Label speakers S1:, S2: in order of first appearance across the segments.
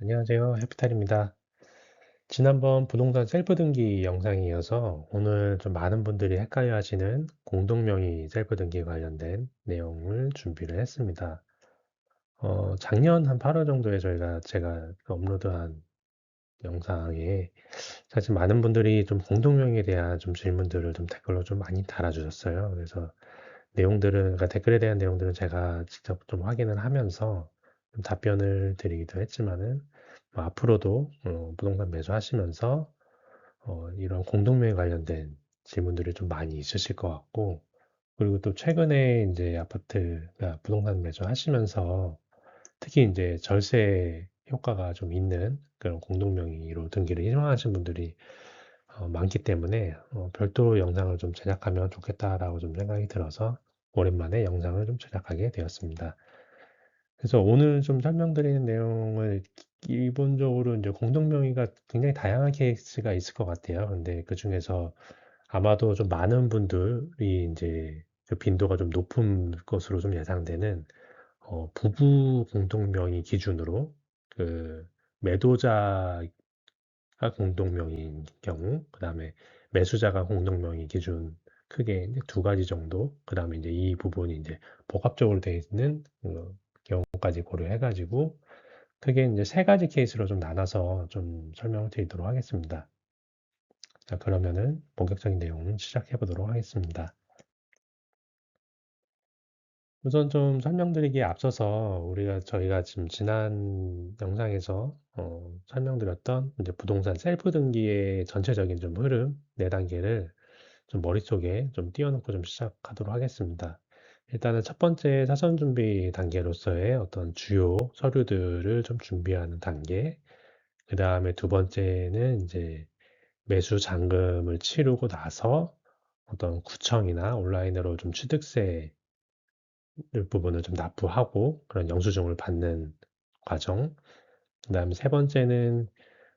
S1: 안녕하세요. 해피탈입니다. 지난번 부동산 셀프 등기 영상에 이어서 오늘 좀 많은 분들이 헷갈려 하시는 공동명의 셀프 등기 관련된 내용을 준비를 했습니다. 작년 한 8월 정도에 제가 업로드한 영상에 사실 많은 분들이 좀 공동명의에 대한 좀 질문들을 좀 댓글로 좀 많이 달아주셨어요. 그래서 그러니까 댓글에 대한 내용들은 제가 직접 좀 확인을 하면서 좀 답변을 드리기도 했지만은, 뭐 앞으로도 부동산 매수하시면서 이런 공동명에 관련된 질문들이 좀 많이 있으실 것 같고, 그리고 또 최근에 이제 부동산 매수하시면서 특히 이제 절세 효과가 좀 있는 그런 공동명의로 등기를 희망하신 분들이 많기 때문에 별도로 영상을 좀 제작하면 좋겠다라고 좀 생각이 들어서 오랜만에 영상을 좀 제작하게 되었습니다. 그래서 오늘 좀 설명드리는 내용을 기본적으로 이제 공동명의가 굉장히 다양한 케이스가 있을 것 같아요. 근데 그 중에서 아마도 좀 많은 분들이 이제 그 빈도가 좀 높은 것으로 좀 예상되는 부부 공동명의 기준으로 그 매도자 공동명의인 경우, 그 다음에 매수자가 공동명의 기준 크게 이제 두 가지 정도, 그 다음에 이제 이 부분이 이제 복합적으로 되어 있는 경우까지 고려해가지고 크게 이제 세 가지 케이스로 좀 나눠서 좀 설명을 드리도록 하겠습니다. 자, 그러면은 본격적인 내용 시작해 보도록 하겠습니다. 우선 좀 설명드리기에 앞서서 저희가 지금 지난 영상에서 설명드렸던 이제 부동산 셀프 등기의 전체적인 좀 흐름, 네 단계를 좀 머릿속에 좀 띄워놓고 좀 시작하도록 하겠습니다. 일단은 첫 번째 사전 준비 단계로서의 어떤 주요 서류들을 좀 준비하는 단계, 그 다음에 두 번째는 이제 매수 잔금을 치르고 나서 어떤 구청이나 온라인으로 좀 취득세 부분을 좀 납부하고 그런 영수증을 받는 과정. 그다음에 세 번째는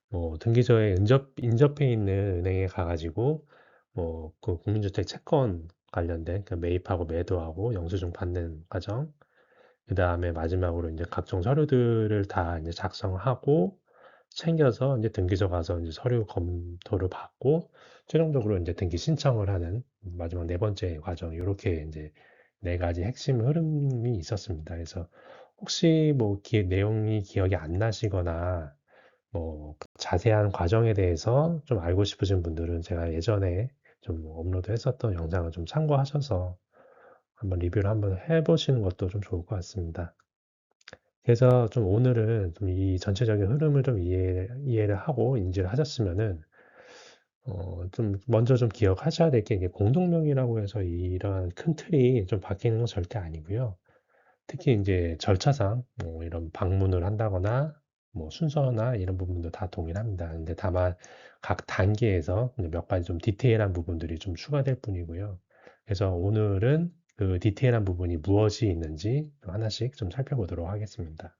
S1: 뭐 등기소에 인접해 있는 은행에 가가지고 뭐 그 국민주택 채권 관련된 그 매입하고 매도하고 영수증 받는 과정. 그다음에 마지막으로 이제 각종 서류들을 다 이제 작성하고 챙겨서 이제 등기소 가서 이제 서류 검토를 받고 최종적으로 이제 등기 신청을 하는 마지막 네 번째 과정. 이렇게 이제 네 가지 핵심 흐름이 있었습니다. 그래서 혹시 뭐 내용이 기억이 안 나시거나 뭐 자세한 과정에 대해서 좀 알고 싶으신 분들은 제가 예전에 좀 업로드 했었던 영상을 좀 참고하셔서 한번 리뷰를 한번 해보시는 것도 좀 좋을 것 같습니다. 그래서 좀 오늘은 좀 이 전체적인 흐름을 좀 이해를 하고 인지를 하셨으면은, 좀 먼저 좀 기억하셔야 될 게 이게 공동명의라고 해서 이러한 큰 틀이 좀 바뀌는 건 절대 아니고요. 특히 이제 절차상 뭐 이런 방문을 한다거나 뭐 순서나 이런 부분도 다 동일합니다. 근데 다만 각 단계에서 이제 몇 가지 좀 디테일한 부분들이 좀 추가될 뿐이고요. 그래서 오늘은 그 디테일한 부분이 무엇이 있는지 좀 하나씩 좀 살펴보도록 하겠습니다.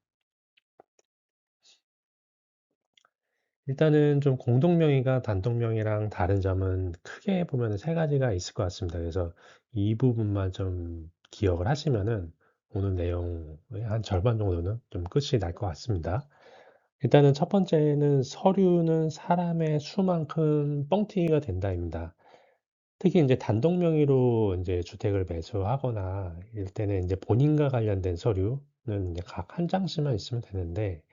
S1: 일단은 좀 공동명의가 단독명의랑 다른 점은 크게 보면 세 가지가 있을 것 같습니다. 그래서 이 부분만 좀 기억을 하시면은 오늘 내용의 한 절반 정도는 좀 끝이 날 것 같습니다. 일단은 첫 번째는 서류는 사람의 수만큼 뻥튀기가 된다입니다. 특히 이제 단독 명의로 이제 주택을 매수하거나 이럴 때는 이제 본인과 관련된 서류는 이제 각 한 장씩만 있으면 되는데,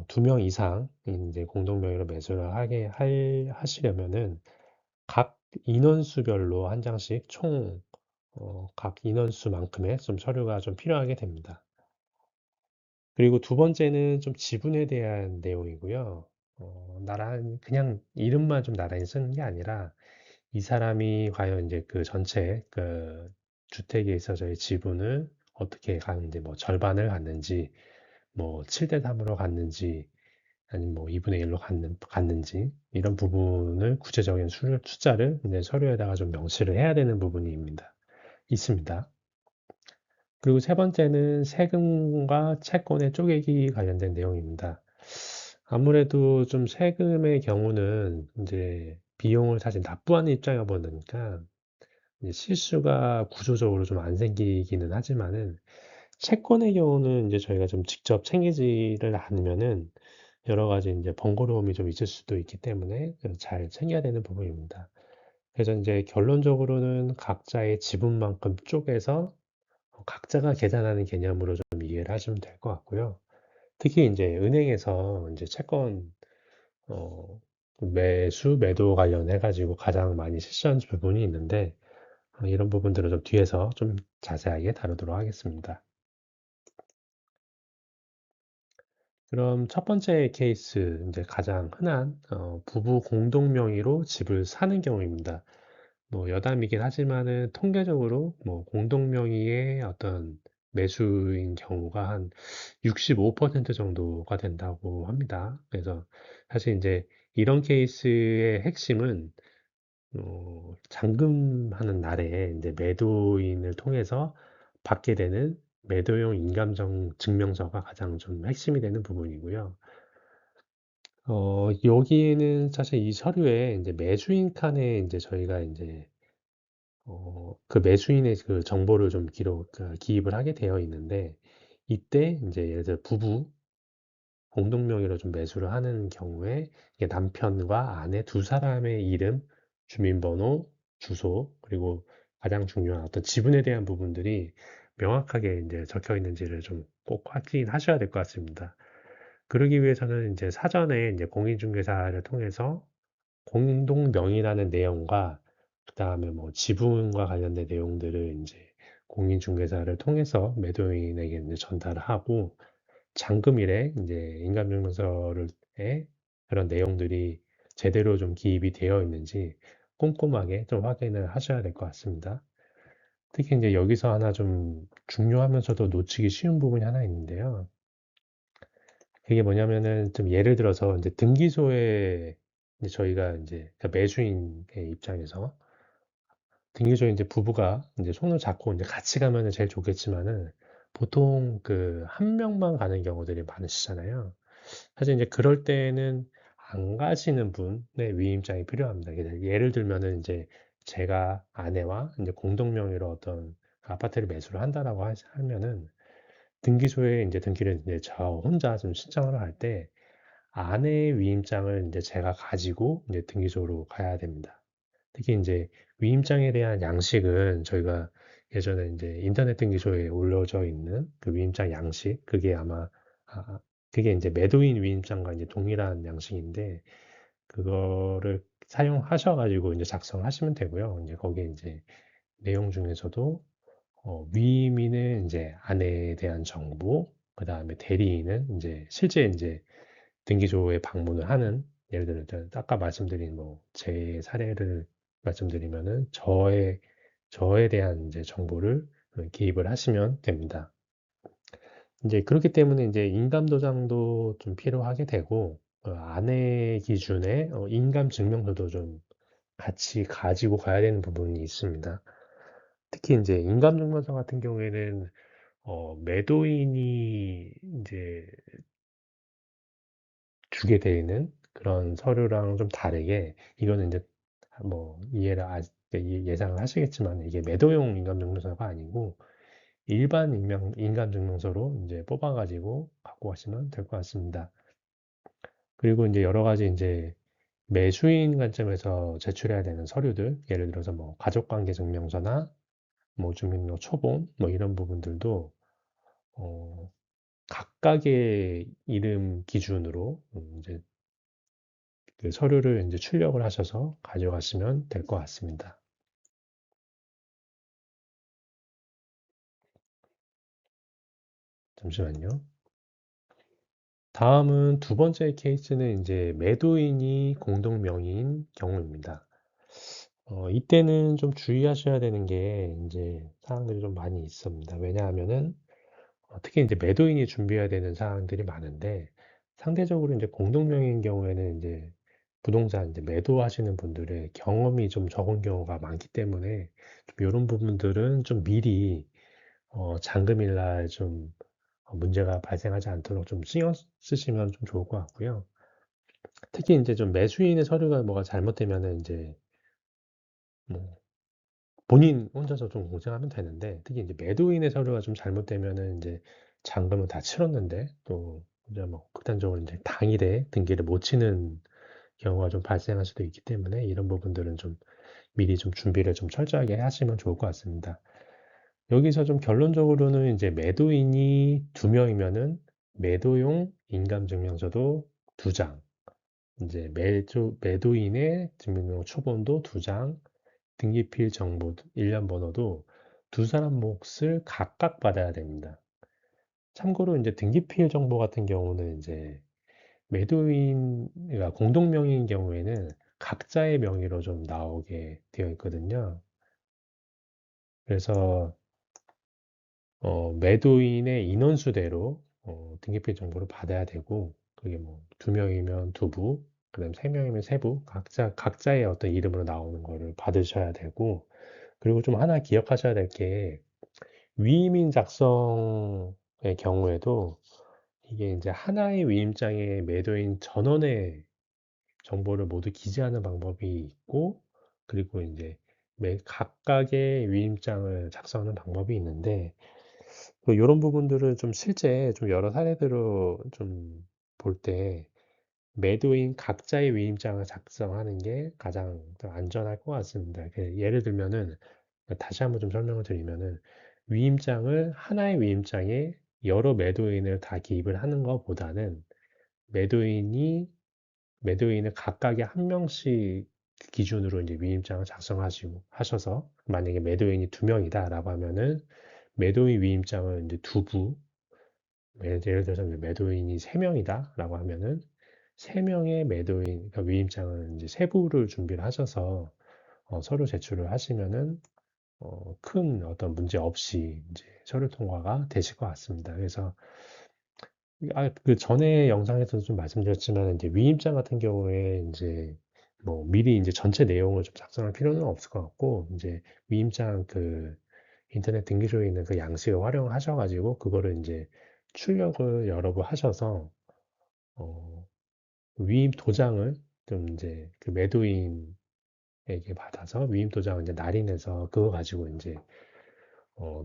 S1: 두 명 이상 이제 공동 명의로 매수를 하시려면은 각 인원수별로 한 장씩 총 각 인원수만큼의 좀 서류가 좀 필요하게 됩니다. 그리고 두 번째는 좀 지분에 대한 내용이고요. 나란히 그냥 이름만 좀 나란히 쓰는 게 아니라 이 사람이 과연 이제 그 전체 그 주택에 있어서의 지분을 어떻게 가는지, 뭐 절반을 갖는지, 뭐 7대 3으로 갖는지, 아니면 뭐 2분의 1로 갖는지, 이런 부분을 구체적인 숫자를 이제 서류에다가 좀 명시를 해야 되는 있습니다. 그리고 세 번째는 세금과 채권의 쪼개기 관련된 내용입니다. 아무래도 좀 세금의 경우는 이제 비용을 사실 납부하는 입장이다 보니까 이제 실수가 구조적으로 좀 안 생기기는 하지만은 채권의 경우는 이제 저희가 좀 직접 챙기지를 않으면은 여러 가지 이제 번거로움이 좀 있을 수도 있기 때문에 잘 챙겨야 되는 부분입니다. 그래서 이제 결론적으로는 각자의 지분만큼 쪼개서 각자가 계산하는 개념으로 좀 이해를 하시면 될 것 같고요. 특히 이제 은행에서 이제 채권 어, 매수, 매도 관련해 가지고 가장 많이 실시하는 부분이 있는데 이런 부분들을 좀 뒤에서 좀 자세하게 다루도록 하겠습니다. 그럼 첫 번째 케이스, 이제 가장 흔한 부부 공동 명의로 집을 사는 경우입니다. 뭐 여담이긴 하지만은 통계적으로 뭐 공동 명의의 어떤 매수인 경우가 한 65% 정도가 된다고 합니다. 그래서 사실 이제 이런 케이스의 핵심은 잔금하는 날에 이제 매도인을 통해서 받게 되는 매도용 인감정 증명서가 가장 좀 핵심이 되는 부분이고요. 여기에는 사실 이 서류에 이제 매수인 칸에 이제 저희가 이제 그 매수인의 그 정보를 좀 기입을 하게 되어 있는데 이때 이제 예를 들어 부부 공동 명의로 좀 매수를 하는 경우에 이게 남편과 아내 두 사람의 이름, 주민번호, 주소, 그리고 가장 중요한 어떤 지분에 대한 부분들이 명확하게 이제 적혀 있는지를 좀 꼭 확인하셔야 될 것 같습니다. 그러기 위해서는 이제 사전에 이제 공인중개사를 통해서 공동 명의라는 내용과 그다음에 뭐 지분과 관련된 내용들을 이제 공인중개사를 통해서 매도인에게 이제 전달을 하고 잔금일에 이제 인감증명서를 에 그런 내용들이 제대로 좀 기입이 되어 있는지 꼼꼼하게 좀 확인을 하셔야 될 것 같습니다. 특히 이제 여기서 하나 좀 중요하면서도 놓치기 쉬운 부분이 하나 있는데요. 그게 뭐냐면은 좀 예를 들어서 이제 등기소에 이제 저희가 이제 그러니까 매수인의 입장에서 등기소에 이제 부부가 이제 손을 잡고 이제 같이 가면은 제일 좋겠지만은 보통 그 한 명만 가는 경우들이 많으시잖아요. 사실 이제 그럴 때는 안 가시는 분의 위임장이 필요합니다. 예를 들면은 이제 제가 아내와 이제 공동 명의로 어떤 그 아파트를 매수를 한다라고 하면은 등기소에 이제 등기를 이제 저 혼자 좀 신청을 할 때 아내의 위임장을 이제 제가 가지고 이제 등기소로 가야 됩니다. 특히 이제 위임장에 대한 양식은 저희가 예전에 이제 인터넷 등기소에 올려져 있는 그 위임장 양식, 그게 아마, 아, 그게 이제 매도인 위임장과 이제 동일한 양식인데, 그거를 사용하셔가지고 이제 작성하시면 되고요. 이제 거기에 이제 내용 중에서도 위임인은 이제 아내에 대한 정보, 그 다음에 대리인은 이제 실제 이제 등기소에 방문을 하는, 예를 들어 아까 말씀드린 뭐 제 사례를 말씀드리면은 저에 대한 이제 정보를 기입을 하시면 됩니다. 이제 그렇기 때문에 이제 인감 도장도 좀 필요하게 되고 아내 기준의 인감 증명서도 좀 같이 가지고 가야 되는 부분이 있습니다. 특히 이제 인감 증명서 같은 경우에는 매도인이 이제 주게 되는 그런 서류랑 좀 다르게 이거는 이제 뭐 예상을 하시겠지만 이게 매도용 인감증명서가 아니고 일반 인감증명서로 이제 뽑아가지고 갖고 가시면 될 것 같습니다. 그리고 이제 여러 가지 이제 매수인 관점에서 제출해야 되는 서류들, 예를 들어서 뭐 가족관계 증명서나 뭐 주민등록 초본 뭐 이런 부분들도 어, 각각의 이름 기준으로 이제 그 서류를 이제 출력을 하셔서 가져가시면 될 것 같습니다. 잠시만요. 다음은 두 번째 케이스는 이제 매도인이 공동 명의인 경우입니다. 이때는 좀 주의하셔야 되는 게 이제 사항들이 좀 많이 있습니다. 왜냐하면은 특히 이제 매도인이 준비해야 되는 사항들이 많은데 상대적으로 이제 공동 명의인 경우에는 이제 부동산 이제 매도하시는 분들의 경험이 좀 적은 경우가 많기 때문에 좀 이런 부분들은 좀 미리 잠금일 날 좀 문제가 발생하지 않도록 좀 신경 쓰시면 좀 좋을 것 같고요. 특히 이제 좀 매수인의 서류가 뭐가 잘못되면은 이제 뭐 본인 혼자서 좀 고생하면 되는데, 특히 이제 매도인의 서류가 좀 잘못되면은 이제 잔금은 다 치렀는데 또 이제 뭐 극단적으로 이제 당일에 등기를 못 치는 경우가 좀 발생할 수도 있기 때문에, 이런 부분들은 좀 미리 좀 준비를 좀 철저하게 하시면 좋을 것 같습니다. 여기서 좀 결론적으로는 이제 매도인이 두 명이면은 매도용 인감증명서도 두 장, 이제 매도인의 증명명 초본도 두 장, 등기필 정보 일련 번호도 두 사람 몫을 각각 받아야 됩니다. 참고로 이제 등기필 정보 같은 경우는 이제 매도인, 그러니까 공동명의인 경우에는 각자의 명의로 좀 나오게 되어 있거든요. 그래서 매도인의 인원수대로 등기필 정보를 받아야 되고, 그게 뭐 두 명이면 두 부, 그다음 세 명이면 세 부, 각자의 어떤 이름으로 나오는 거를 받으셔야 되고, 그리고 좀 하나 기억하셔야 될 게, 위임인 작성의 경우에도 이게 이제 하나의 위임장에 매도인 전원의 정보를 모두 기재하는 방법이 있고, 그리고 이제 각각의 위임장을 작성하는 방법이 있는데, 이런 부분들을 좀 실제 좀 여러 사례들로 좀 볼 때 매도인 각자의 위임장을 작성하는 게 가장 좀 안전할 것 같습니다. 예를 들면은, 다시 한번 좀 설명을 드리면은, 위임장을 하나의 위임장에 여러 매도인을 다 기입을 하는 것보다는 매도인이 매도인을 각각의 한 명씩 기준으로 이제 위임장을 하셔서, 만약에 매도인이 두 명이다라고 하면은 매도인 위임장을 이제 두 부, 예를 들어서 매도인이 세 명이다라고 하면은 세 명의 매도인, 그러니까 위임장을 이제 세 부를 준비를 하셔서 서류 제출을 하시면은 큰 어떤 문제 없이 이제 서류 통과가 되실 것 같습니다. 그래서 그 전에 영상에서도 좀 말씀드렸지만, 이제 위임장 같은 경우에 이제 뭐 미리 이제 전체 내용을 좀 작성할 필요는 없을 것 같고, 이제 위임장 그 인터넷 등기소에 있는 그 양식을 활용하셔가지고 그거를 이제 출력을 여러 번 하셔서 어, 위임 도장을 좀 이제 그 매도인에게 받아서 위임 도장을 이제 날인해서 그거 가지고 이제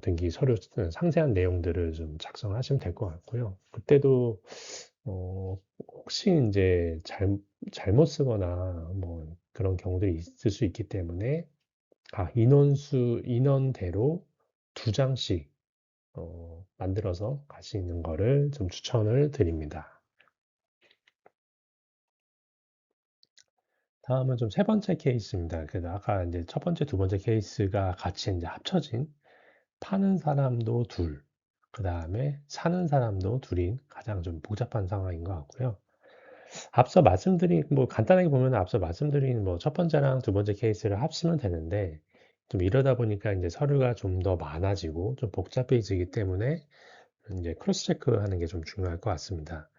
S1: 등기 서류 상세한 내용들을 좀 작성하시면 될 것 같고요. 그때도 혹시 이제 잘못 쓰거나 뭐 그런 경우들이 있을 수 있기 때문에, 인원대로 두 장씩 만들어서 가시는 거를 좀 추천을 드립니다. 다음은 좀 세 번째 케이스입니다. 그래서 아까 이제 첫 번째, 두 번째 케이스가 같이 이제 합쳐진, 파는 사람도 둘, 그 다음에 사는 사람도 둘인 가장 좀 복잡한 상황인 것 같고요. 뭐 간단하게 보면 앞서 말씀드린 뭐 첫 번째랑 두 번째 케이스를 합치면 되는데, 좀 이러다 보니까 이제 서류가 좀 더 많아지고 좀 복잡해지기 때문에 이제 크로스 체크하는 게 좀 중요할 것 같습니다.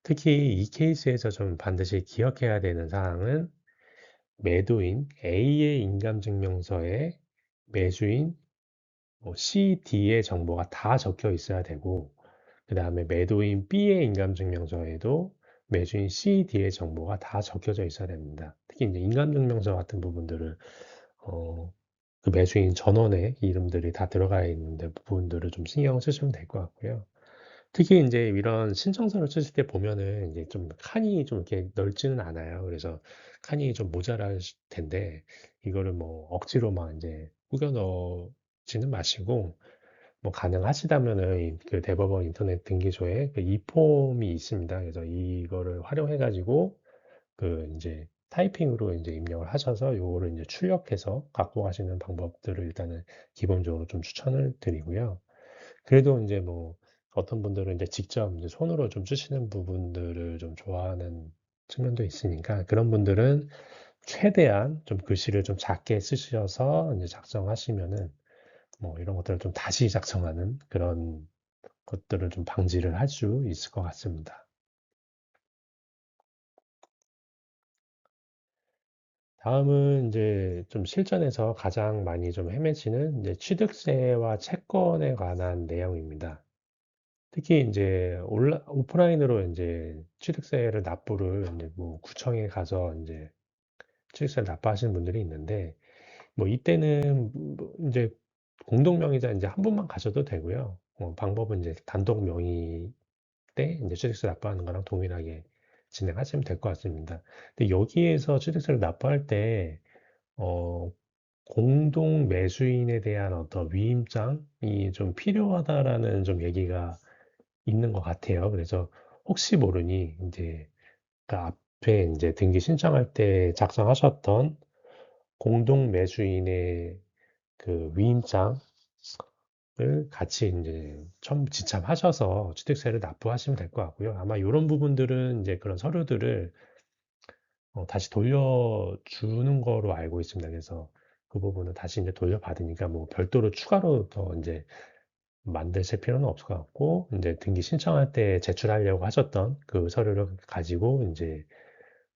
S1: 특히 이 케이스에서 좀 반드시 기억해야 되는 사항은, 매도인 A의 인감증명서에 매수인 C, D의 정보가 다 적혀 있어야 되고, 그 다음에 매도인 B의 인감증명서에도 매수인 C, D의 정보가 다 적혀져 있어야 됩니다. 특히 이제 인감증명서 같은 부분들을 어, 그 매수인 전원의 이름들이 다 들어가 있는 부분들을 좀 신경 쓰시면 될 것 같고요. 특히 이제 이런 신청서를 쓰실 때 보면은 이제 좀 칸이 좀 이렇게 넓지는 않아요. 그래서 칸이 좀 모자랄 텐데, 이거를 뭐 억지로 막 이제 꾸겨 넣지는 마시고, 뭐 가능하시다면은 그 대법원 인터넷 등기소에 그 이폼이 있습니다. 그래서 이거를 활용해 가지고 그 이제 타이핑으로 이제 입력을 하셔서 요거를 이제 출력해서 갖고 가시는 방법들을 일단은 기본적으로 좀 추천을 드리고요. 그래도 이제 뭐 어떤 분들은 이제 직접 이제 손으로 좀 쓰시는 부분들을 좀 좋아하는 측면도 있으니까, 그런 분들은 최대한 좀 글씨를 좀 작게 쓰셔서 이제 작성하시면은 뭐 이런 것들을 좀 다시 작성하는 그런 것들을 좀 방지를 할 수 있을 것 같습니다. 다음은 이제 좀 실전에서 가장 많이 좀 헤매치는 이제 취득세와 채권에 관한 내용입니다. 특히 이제 오프라인으로 이제 취득세를 납부를 이제 뭐 구청에 가서 이제 취득세를 납부하시는 분들이 있는데, 뭐 이때는 뭐 이제 공동 명의자 이제 한 분만 가셔도 되고요. 방법은 이제 단독 명의 때 이제 취득세 납부하는 거랑 동일하게 진행하시면 될 것 같습니다. 근데 여기에서 취득세를 납부할 때 어, 공동 매수인에 대한 어떤 위임장이 좀 필요하다라는 좀 얘기가 있는 것 같아요. 그래서 혹시 모르니 이제 그 앞에 이제 등기 신청할 때 작성하셨던 공동 매수인의 그 위임장을 같이 이제 첨부 지참하셔서 취득세를 납부하시면 될 것 같고요. 아마 이런 부분들은 이제 그런 서류들을 다시 돌려주는 거로 알고 있습니다. 그래서 그 부분은 다시 이제 돌려받으니까 뭐 별도로 추가로 더 이제 만드실 필요는 없을 것 같고, 이제 등기 신청할 때 제출하려고 하셨던 그 서류를 가지고 이제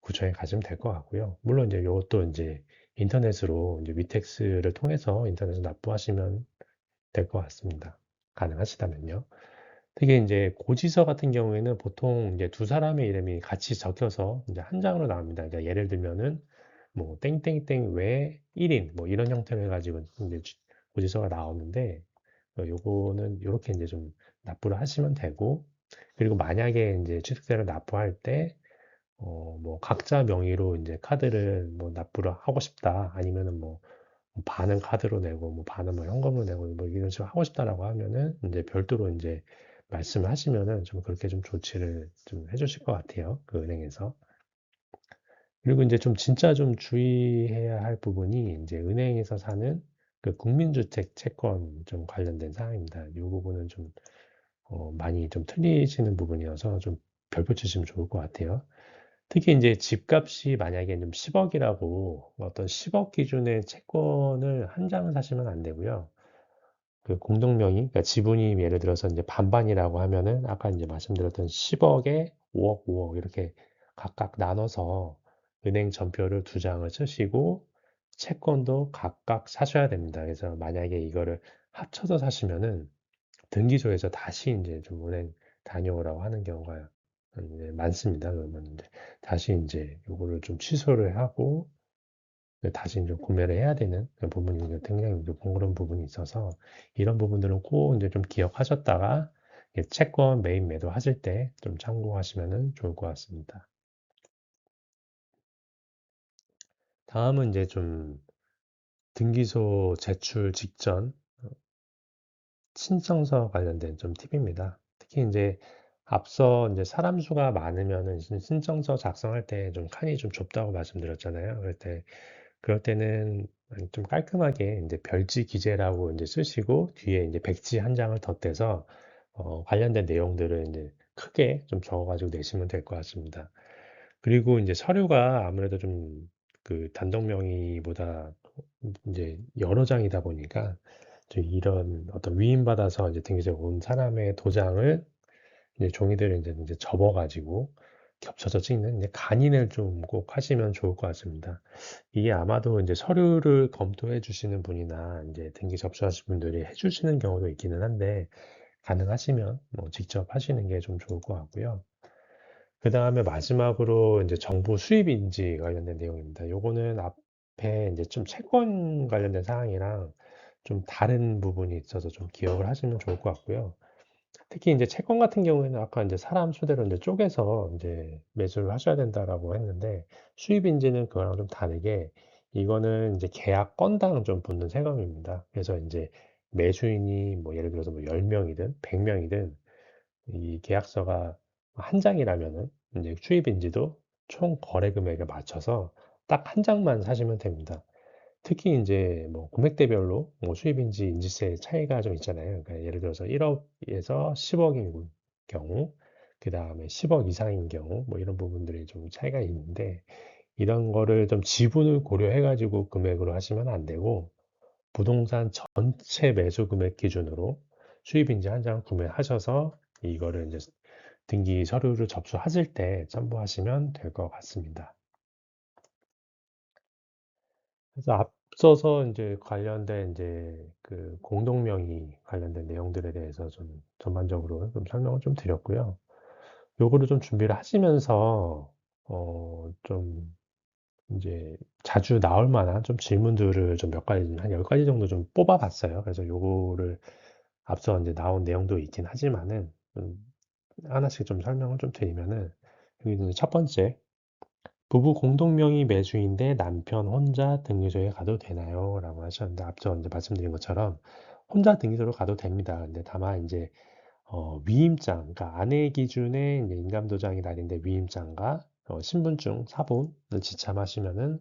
S1: 구청에 가시면 될 것 같고요. 물론 이제 이것도 이제 인터넷으로 이제 위텍스를 통해서 인터넷에 납부하시면 될 것 같습니다. 가능하시다면요. 특히 이제 고지서 같은 경우에는 보통 이제 두 사람의 이름이 같이 적혀서 이제 한 장으로 나옵니다. 그러니까 예를 들면은 뭐 땡땡땡 외 1인 뭐 이런 형태로 해가지고 이제 고지서가 나오는데 요거는 요렇게 이제 좀 납부를 하시면 되고, 그리고 만약에 이제 취득세를 납부할 때 뭐 각자 명의로 이제 카드를 뭐 납부를 하고 싶다 아니면은 뭐 반은 카드로 내고 뭐 반은 뭐 현금으로 내고 뭐 이런 식으로 하고 싶다라고 하면은 이제 별도로 이제 말씀을 하시면은 좀 그렇게 좀 조치를 좀 해주실 것 같아요. 그 은행에서. 그리고 이제 좀 진짜 좀 주의해야 할 부분이 이제 은행에서 사는 그 국민주택 채권 좀 관련된 사항입니다. 이 부분은 좀 많이 좀 틀리시는 부분이어서 좀 별 붙이시면 좋을 것 같아요. 특히 이제 집값이 만약에 좀 10억이라고 어떤 10억 기준의 채권을 한 장을 사시면 안 되고요. 그 공동명의, 그러니까 지분이 예를 들어서 이제 반반이라고 하면은 아까 이제 말씀드렸던 10억에 5억, 5억 이렇게 각각 나눠서 은행 전표를 두 장을 쓰시고 채권도 각각 사셔야 됩니다. 그래서 만약에 이거를 합쳐서 사시면은 등기소에서 다시 이제 좀 은행 다녀오라고 하는 경우가 이제 많습니다. 그러면 이제 다시 이제 요거를 좀 취소를 하고 다시 이제 구매를 해야 되는 그 부분이 이제 굉장히 이제 번거로운 부분이 있어서 이런 부분들은 꼭 이제 좀 기억하셨다가 채권 매입 매도 하실 때 좀 참고하시면 좋을 것 같습니다. 다음은 이제 좀 등기소 제출 직전 신청서 관련된 좀 팁입니다. 특히 이제 앞서 이제 사람 수가 많으면은 신청서 작성할 때 좀 칸이 좀 좁다고 말씀드렸잖아요. 그럴 때는 좀 깔끔하게 이제 별지 기재라고 이제 쓰시고 뒤에 이제 백지 한 장을 덧대서 관련된 내용들을 이제 크게 좀 적어가지고 내시면 될 것 같습니다. 그리고 이제 서류가 아무래도 좀 그 단독 명의보다 이제 여러 장이다 보니까 이런 어떤 위임받아서 이제 등기소에 온 사람의 도장을 이제 종이들을 이제 접어가지고 겹쳐서 찍는 이제 간인을 좀 꼭 하시면 좋을 것 같습니다. 이게 아마도 이제 서류를 검토해 주시는 분이나 이제 등기 접수하신 분들이 해 주시는 경우도 있기는 한데 가능하시면 뭐 직접 하시는 게 좀 좋을 것 같고요. 그 다음에 마지막으로 이제 정부 수입 인지 관련된 내용입니다. 요거는 앞에 이제 좀 채권 관련된 사항이랑 좀 다른 부분이 있어서 좀 기억을 하시면 좋을 것 같고요. 특히 이제 채권 같은 경우에는 아까 이제 사람 수대로 이제 쪼개서 이제 매수를 하셔야 된다라고 했는데 수입 인지는 그거랑 좀 다르게 이거는 이제 계약 건당 좀 붙는 세금입니다. 그래서 이제 매수인이 뭐 예를 들어서 뭐 10명이든 100명이든 이 계약서가 한 장이라면은 이제 수입 인지도 총 거래 금액에 맞춰서 딱 한 장만 사시면 됩니다. 특히 이제 뭐 금액대별로 뭐 수입인지 인지세 차이가 좀 있잖아요. 그러니까 예를 들어서 1억에서 10억인 경우, 그 다음에 10억 이상인 경우, 뭐 이런 부분들이 좀 차이가 있는데, 이런 거를 좀 지분을 고려해가지고 금액으로 하시면 안 되고, 부동산 전체 매수 금액 기준으로 수입인지 한 장 구매하셔서 이거를 이제 등기 서류를 접수하실 때 첨부하시면 될 것 같습니다. 그래서 앞서서 이제 관련된 이제 그 공동명의 관련된 내용들에 대해서 좀 전반적으로 좀 설명을 좀 드렸고요. 요거를 좀 준비를 하시면서 좀 이제 자주 나올 만한 좀 질문들을 좀 몇 가지, 한 10가지 정도 좀 뽑아봤어요. 그래서 요거를 앞서 이제 나온 내용도 있긴 하지만은, 하나씩 좀 설명을 좀 드리면은, 여기는 첫 번째, 부부 공동명의 매수인데 남편 혼자 등기소에 가도 되나요? 라고 하셨는데, 앞서 이제 말씀드린 것처럼 혼자 등기소로 가도 됩니다. 근데 다만 이제 위임장, 그러니까 아내 기준의 이제 인감도장이 날인데 위임장과 신분증, 사본을 지참하시면은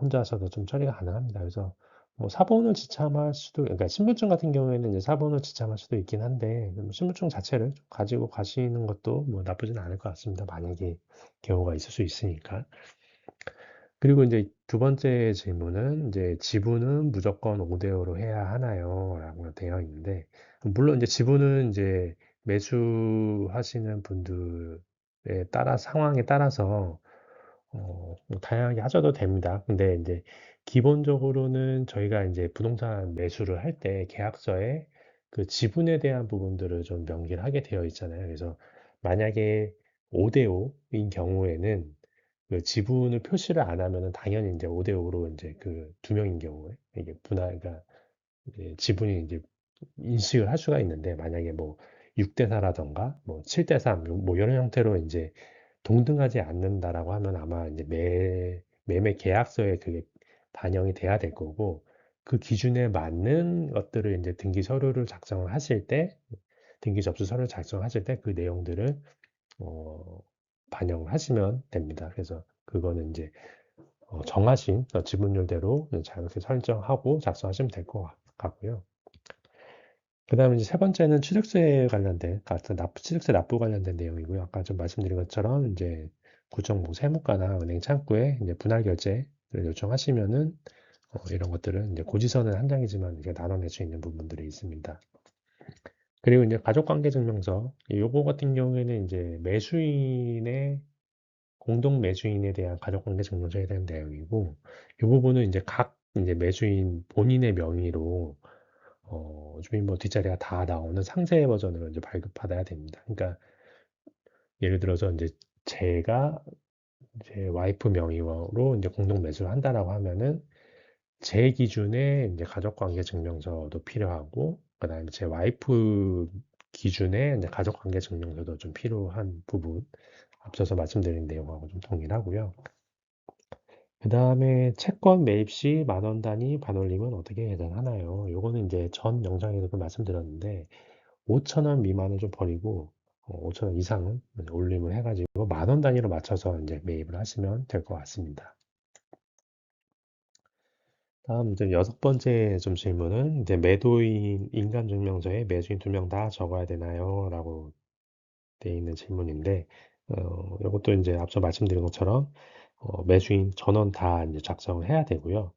S1: 혼자서도 좀 처리가 가능합니다. 그래서 뭐 사본을 지참할 수도, 그러니까 신분증 같은 경우에는 이제 사본을 지참할 수도 있긴 한데, 신분증 자체를 좀 가지고 가시는 것도 뭐 나쁘진 않을 것 같습니다. 만약에 경우가 있을 수 있으니까. 그리고 이제 두 번째 질문은 이제 지분은 무조건 5대5로 해야 하나요? 라고 되어 있는데, 물론 이제 지분은 이제 매수하시는 분들에 따라, 상황에 따라서 뭐 다양하게 하셔도 됩니다. 근데 이제 기본적으로는 저희가 이제 부동산 매수를 할 때 계약서에 그 지분에 대한 부분들을 좀 명기를 하게 되어 있잖아요. 그래서 만약에 5대5인 경우에는 그 지분을 표시를 안 하면은 당연히 이제 5대5로 이제 그 두 명인 경우에 이게 그러니까 이제 지분이 이제 인식을 할 수가 있는데, 만약에 뭐 6대4라던가 뭐 7대3 뭐 이런 형태로 이제 동등하지 않는다라고 하면 아마 이제 매매 계약서에 그게 반영이 돼야 될 거고, 그 기준에 맞는 것들을 이제 등기 서류를 작성을 하실 때, 등기 접수 서류를 작성하실 때 그 내용들을 어, 반영을 하시면 됩니다. 그래서 그거는 이제 정하신 지분율대로 자유롭게 설정하고 작성하시면 될 것 같고요. 그 다음에 이제 세 번째는 취득세 관련된, 아까 취득세 납부 관련된 내용이고요. 아까 좀 말씀드린 것처럼 이제 구청 뭐 세무과나 은행 창구에 이제 분할 결제를 요청하시면은 이런 것들은 이제 고지서는 한 장이지만 이게 나눠낼 수 있는 부분들이 있습니다. 그리고 이제 가족관계증명서, 요거 같은 경우에는 이제 매수인의 공동 매수인에 대한 가족관계증명서에 대한 내용이고, 이 부분은 이제 각 이제 매수인 본인의 명의로 주민번호 뒷자리가 다 나오는 상세 버전으로 이제 발급받아야 됩니다. 그러니까 예를 들어서 이제 제가 제 와이프 명의로 이제 공동 매수를 한다라고 하면은 제 기준에 이제 가족관계 증명서도 필요하고, 그다음에 제 와이프 기준에 이제 가족관계 증명서도 좀 필요한 부분, 앞서서 말씀드린 내용하고 좀 동일하고요. 그 다음에 채권 매입 시 만원 단위 반올림은 어떻게 계산하나요? 요거는 이제 전 영상에서도 말씀드렸는데, 5천 원 미만은 좀 버리고 5천 원 이상은 올림을 해가지고 만원 단위로 맞춰서 이제 매입을 하시면 될 것 같습니다. 다음 이제 여섯 번째 좀 질문은 이제 매도인 인감증명서에 매수인 두 명 다 적어야 되나요? 라고 돼 있는 질문인데, 이것도 이제 앞서 말씀드린 것처럼 매수인 전원 다 이제 작성을 해야 되고요.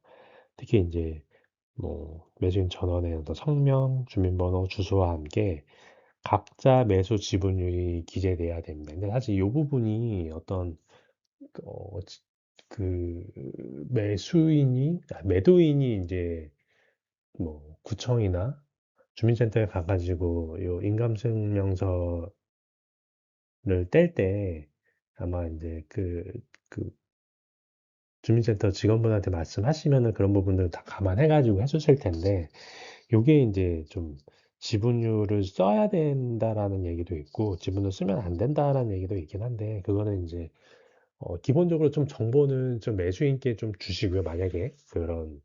S1: 특히 이제 뭐 매수인 전원의 어떤 성명, 주민번호, 주소와 함께 각자 매수 지분율이 기재돼야 됩니다. 근데 사실 이 부분이 어떤 어, 지- 그 매도인이 이제 뭐 구청이나 주민센터에 가가지고 요 인감증명서를 뗄 때 아마 이제 그 주민센터 직원분한테 말씀하시면은 그런 부분들 다 감안해가지고 해주실 텐데, 요게 이제 좀 지분율을 써야 된다라는 얘기도 있고 지분을 쓰면 안 된다라는 얘기도 있긴 한데, 그거는 이제 기본적으로 좀 정보는 좀 매수인께 좀 주시고요. 만약에 그런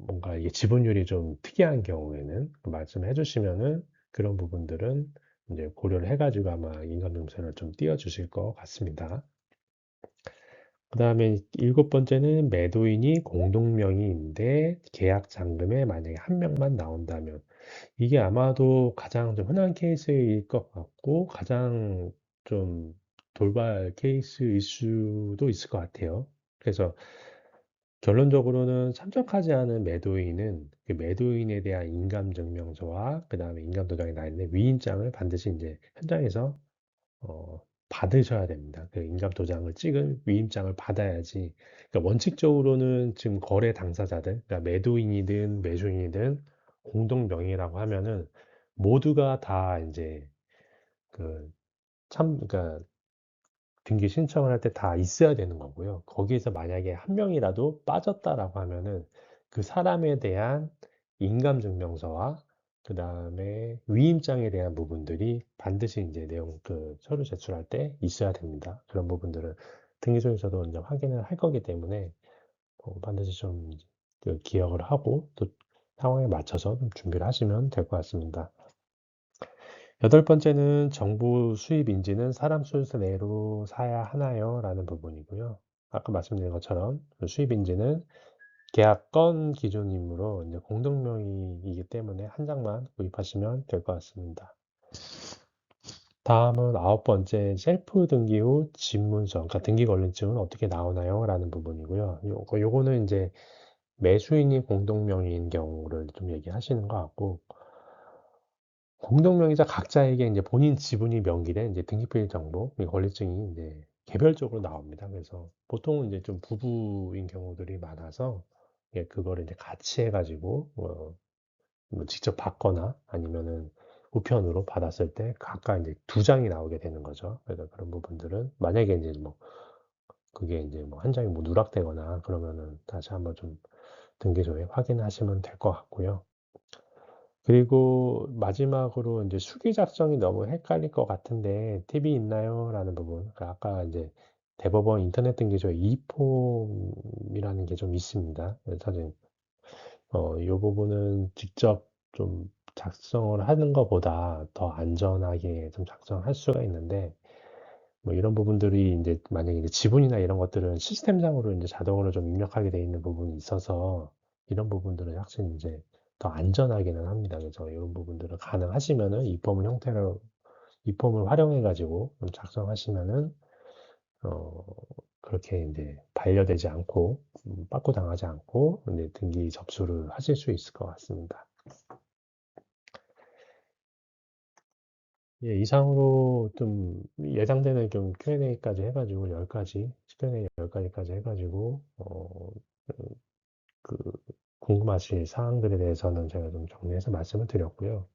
S1: 뭔가 이게 지분율이 좀 특이한 경우에는 말씀해 주시면은 그런 부분들은 이제 고려를 해가지고 아마 인감증서를 좀 띄워주실 것 같습니다. 그 다음에 일곱 번째는 매도인이 공동명의인데 계약 잔금에 만약에 한 명만 나온다면, 이게 아마도 가장 좀 흔한 케이스일 것 같고 가장 좀 돌발 케이스일 수도 있을 것 같아요. 그래서 결론적으로는 참석하지 않은 매도인은 그 매도인에 대한 인감증명서와 그 다음에 인감도장이 나 있는 위임장을 반드시 이제 현장에서 받으셔야 됩니다. 그 인감도장을 찍은 위임장을 받아야지. 그러니까 원칙적으로는 지금 거래 당사자들, 그러니까 매도인이든 매수인이든 공동 명의라고 하면은 모두가 다 이제 그 그러니까 등기 신청을 할 때 다 있어야 되는 거고요. 거기에서 만약에 한 명이라도 빠졌다라고 하면은 그 사람에 대한 인감증명서와 그다음에 위임장에 대한 부분들이 반드시 인제 내용 그 서류 제출할 때 있어야 됩니다. 그런 부분들은 등기소에서도 인제 확인을 할 거기 때문에 반드시 좀 그 기억을 하고 또 상황에 맞춰서 좀 준비를 하시면 될 것 같습니다. 여덟 번째는 "정부 수입 인지는 사람 순서 내로 사야 하나요?" 라는 부분이고요. 아까 말씀드린 것처럼 그 수입 인지는 계약 건 기준이므로 이제 공동명의이기 때문에 한 장만 구입하시면 될 것 같습니다. 다음은 아홉 번째 셀프 등기 후 집문서 그러니까 등기권리증은 어떻게 나오나요? 라는 부분이고요. 요거는 인제 매수인이 공동명의인 경우를 좀 얘기하시는 것 같고 공동명의자 각자에게 인제 본인 지분이 명기된 인제 등기부일 정보 이 권리증이 인제 개별적으로 나옵니다. 그래서 보통은 인제 좀 부부인 경우들이 많아서 예 그거를 인제 같이 해 가지고 뭐 직접 받거나 아니면은 우편으로 받았을 때 각각 인제 두 장이 나오게 되는 거죠. 그래서 그런 부분들은 만약에 인제 뭐 그게 인제 뭐 한 장이 뭐 누락되거나 그러면은 다시 한번 좀 등기소에 확인하시면 될 것 같고요. 그리고 마지막으로 인제 수기 작성이 너무 헷갈릴 것 같은데 팁이 있나요? 라는 부분. 그러니까 아까 인제 대법원 인터넷 등기소에 이폼이라는 게 좀 있습니다. 그래서 사실 요 부분은 직접 좀 작성을 하는 것보다 더 안전하게 좀 작성할 수가 있는데 뭐 이런 부분들이 인제 만약에 이제 지분이나 이런 것들은 시스템상으로 인제 자동으로 좀 입력하게 돼 있는 부분이 있어서 이런 부분들은 확실히 인제 더 안전하기는 합니다. 그래서 이런 부분들을 가능하시면은 이폼 형태로 이폼을 활용해 가지고 좀 작성하시면은 어 그렇게 인제 반려되지 않고 빠꾸당하지 않고 인제 등기 접수를 하실 수 있을 것 같습니다. 예 이상으로 좀 예상되는 좀 Q&A까지 해 가지고 10 가지 Q&A 10 가지까지 해 가지고 그 궁금하실 사항들에 대해서는 제가 좀 정리해서 말씀을 드렸고요.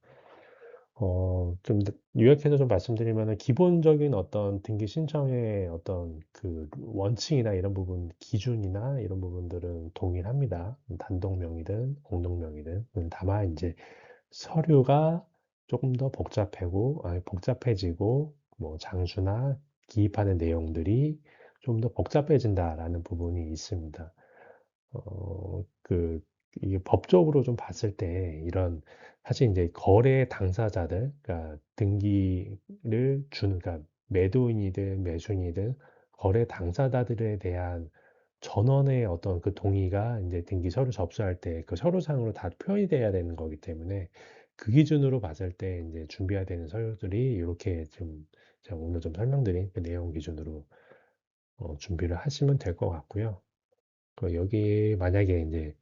S1: 좀 요약해서 좀 말씀드리면은 기본적인 어떤 등기 신청의 어떤 그 원칙이나 이런 부분 기준이나 이런 부분들은 동일합니다. 단독 명의든 공동 명의든. 다만 인제 서류가 쪼금 더 복잡하고 아니 복잡해지고 뭐 장수나 기입하는 내용들이 좀 더 복잡해진다라는 부분이 있습니다. 그 이게 법적으로 좀 봤을 때 이런 사실 인제 거래 당사자들 그러니까 등기를 주는 그러니까 매도인이든 매수인이든 거래 당사자들에 대한 전원의 어떤 그 동의가 인제 등기 서류 접수할 때 그 서류상으로 다 표현이 돼야 되는 거기 때문에 그 기준으로 봤을 때 인제 준비해야 되는 서류들이 요렇게 좀 제가 오늘 좀 설명드린 그 내용 기준으로 준비를 하시면 될 것 같고요. 여기에 만약에 인제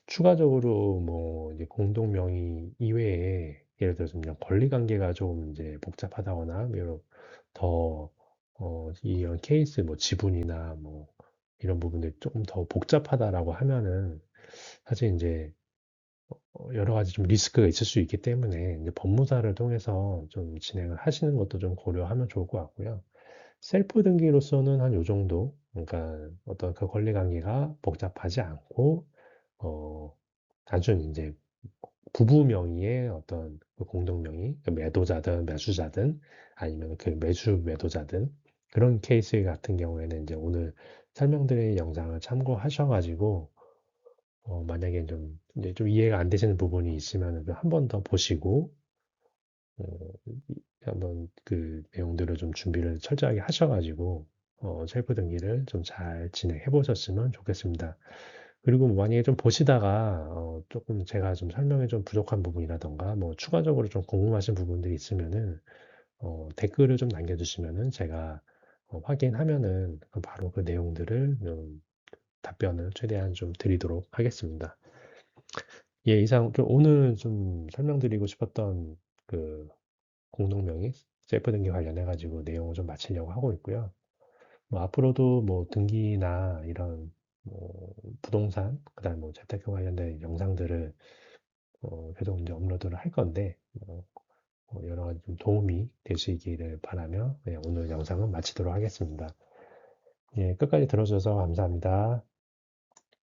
S1: 추가적으로 뭐 이제 공동 명의 이외에 예를 들어서 그냥 권리 관계가 좀 인제 복잡하다거나 뭐 이런 더 이런 케이스 뭐 지분이나 뭐 이런 부분들이 쪼금 더 복잡하다라고 하면은 사실 인제 여러 가지 좀 리스크가 있을 수 있기 때문에 인제 법무사를 통해서 좀 진행을 하시는 것도 좀 고려하면 좋을 것 같고요. 셀프 등기로서는 한 요 정도 그러니까 어떤 그 권리 관계가 복잡하지 않고 어 단순히 인제 부부 명의의 어떤 그 공동 명의 그 매도자든 매수자든 아니면 그 매수 매도자든 그런 케이스 같은 경우에는 인제 오늘 설명드린 영상을 참고하셔 가지고 만약에 좀 인제 좀 이해가 안 되시는 부분이 있으면은 그 한 번 더 보시고 한번 그 내용들을 좀 준비를 철저하게 하셔 가지고 셀프 등기를 좀 잘 진행해 보셨으면 좋겠습니다. 그리고 만약에 좀 보시다가 쪼끔 제가 좀 설명이 좀 부족한 부분이라든가 뭐 추가적으로 좀 궁금하신 부분들이 있으면은 댓글을 좀 남겨 주시면은 제가 확인하면은 바로 그 내용들을 답변을 최대한 좀 드리도록 하겠습니다. 예 이상 좀 오늘 좀 설명드리고 싶었던 그 공동명의 셀프 등기 관련해 가지고 내용을 좀 마치려고 하고 있고요. 뭐 앞으로도 뭐 등기나 이런 뭐 부동산 그다음에 뭐 재테크 관련된 영상들을 계속 인제 업로드를 할 건데 여러 가지 좀 도움이 되시기를 바라며 네, 오늘 영상은 마치도록 하겠습니다. 예, 끝까지 들어주셔서 감사합니다.